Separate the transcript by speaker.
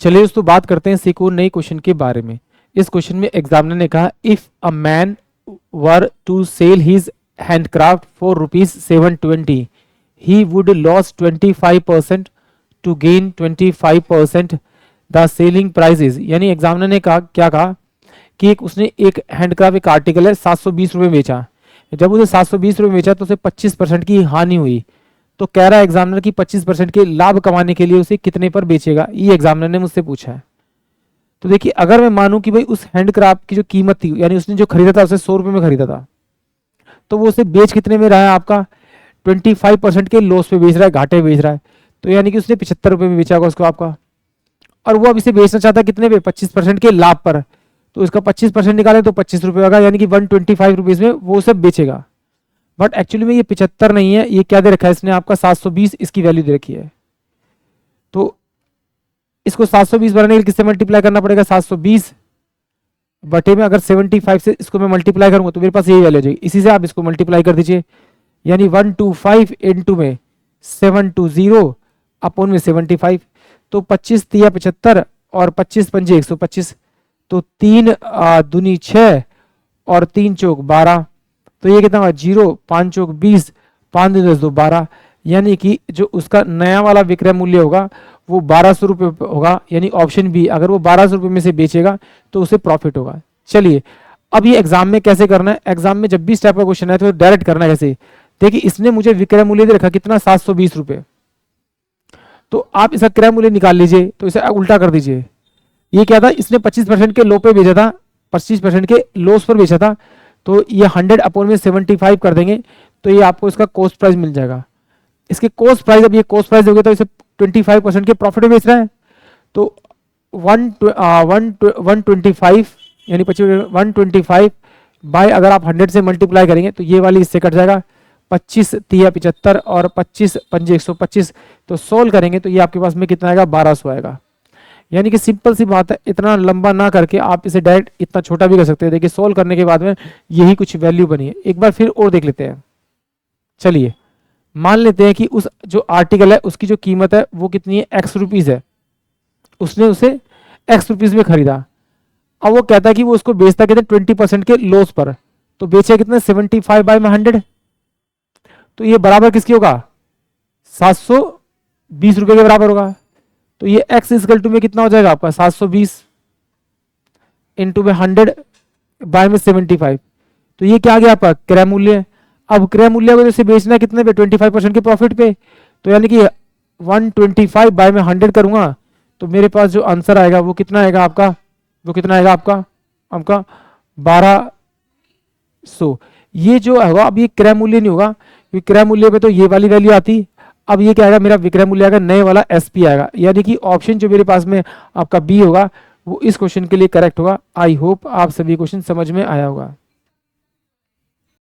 Speaker 1: चलिए दोस्तों बात करते हैं सीखो नए क्वेश्चन के बारे में। इस क्वेश्चन में एग्जामिनर ने कहा if a man were to sell his handcraft for ₹720 he would loss 25% to gain 25% the selling prices. यानी एग्जामिनर ने कहा क्या कहा कि उसने एक हैंडक्राफ्ट एक आर्टिकल है 720 रुपये बेचा। जब उसे 720 रुपये बेचा तो उसे 25% की हानि हुई। तो कह रहा है एग्जामिनर की 25% के लाभ कमाने के लिए उसे कितने पर बेचेगा, ये एग्जामिनर ने मुझसे पूछा है। तो देखिए अगर मैं मानूं कि भाई उस हैंडक्राफ्ट की जो कीमत थी यानी उसने जो खरीदा था उसे 100 रुपये में खरीदा था, तो वो उसे बेच कितने में रहा है आपका 25% के लॉस पे बेच रहा है, घाटे बेच रहा है। तो यानी कि उसने 75 रुपये में बेचा होगा उसको आपका, और वो अब इसे बेचना चाहता है कितने पे 25% के लाभ पर। तो इसका 25% निकाले तो 25 रुपये होगा, यानी कि 125 रुपीज में वो उसे बेचेगा। बट एक्चुअली में ये 75 नहीं है, ये क्या दे रखा है इसने आपका 720 इसकी वैल्यू दे रखी है। तो इसको 720 बनाने के लिए किससे मल्टीप्लाई करना पड़ेगा, 720 बटे में अगर 75 से इसको मैं मल्टीप्लाई करूंगा तो मेरे पास यही वैल्यू आ जाएगी। इसी से आप इसको मल्टीप्लाई कर दीजिए, यानी 125 इंटू में 720 अपॉन में 75। तो 25 तिया 75 और 25 पंजे 125, तो 3 दूनी 6 और 3 चौक 12। तो ये कितना हुआ 0, 5 चौक 20, 5 10 2 12, यानी कि जो उसका नया वाला विक्रय मूल्य होगा वो 1200 रुपये होगा। यानी ऑप्शन बी, अगर वो 1200 रुपये में से बेचेगा तो उसे प्रॉफिट होगा। चलिए अब ये एग्जाम में कैसे करना है, एग्जाम में जब भी इस टाइप का क्वेश्चन है तो डायरेक्ट करना है। कैसे, देखिए इसने मुझे विक्रय मूल्य दे रखा कितना 720 रुपये, तो आप इसका क्रय मूल्य निकाल लीजिए, तो इसे उल्टा कर दीजिए। ये क्या था, इसने 25% के लो पे बेचा था, 25% के लॉस पर बेचा था, तो ये 100 अपॉन में 75 कर देंगे तो ये आपको इसका कॉस्ट प्राइस मिल जाएगा। इसके कॉस्ट प्राइस, अब ये कॉस्ट प्राइस दोगे तो इसे 25% के प्रॉफिट में बेच रहा है। तो 125 यानी 125 बाय अगर आप 100 से मल्टीप्लाई करेंगे तो ये वाली इससे कट जाएगा, 25 तिया 75 और 25 पंजे 125, तो सोल्व करेंगे तो ये आपके पास में कितना आएगा 1200 आएगा। यानी कि सिंपल सी बात है, इतना लंबा ना करके आप इसे डायरेक्ट इतना छोटा भी कर सकते हैं। देखिए सोल्व करने के बाद में यही कुछ वैल्यू बनी है। एक बार फिर और देख लेते हैं। चलिए मान लेते हैं कि उस जो आर्टिकल है उसकी जो कीमत है वो कितनी है, x रुपीज है, उसने उसे x रुपीज में खरीदा। अब वो कहता है कि वो उसको बेचता कितने 20% के लॉस पर, तो बेचे कितने 75 बाय 100, तो ये बराबर किसकी होगा 720 रुपए के बराबर होगा। तो ये x इक्वल टू में कितना हो जाएगा आपका 720 इंटू में 100 बाय में 75, तो ये क्या आ गया आपका क्रय मूल्य। अब क्रय मूल्य को जैसे बेचना है कितने पे 25% के प्रॉफिट पे, तो यानी कि 125 बाय में 100 करूंगा तो मेरे पास जो आंसर आएगा वो कितना आएगा आपका, वो कितना आएगा आपका 1200। ये जो होगा अब ये क्रय मूल्य नहीं होगा, क्योंकि क्रय मूल्य पे तो ये वाली वैल्यू आती। अब ये क्या आएगा, मेरा विक्रय मूल्य आएगा नए वाला एसपी आएगा, यानी कि ऑप्शन जो मेरे पास में आपका बी होगा वो इस क्वेश्चन के लिए करेक्ट होगा। आई होप आप सभी क्वेश्चन समझ में आया होगा।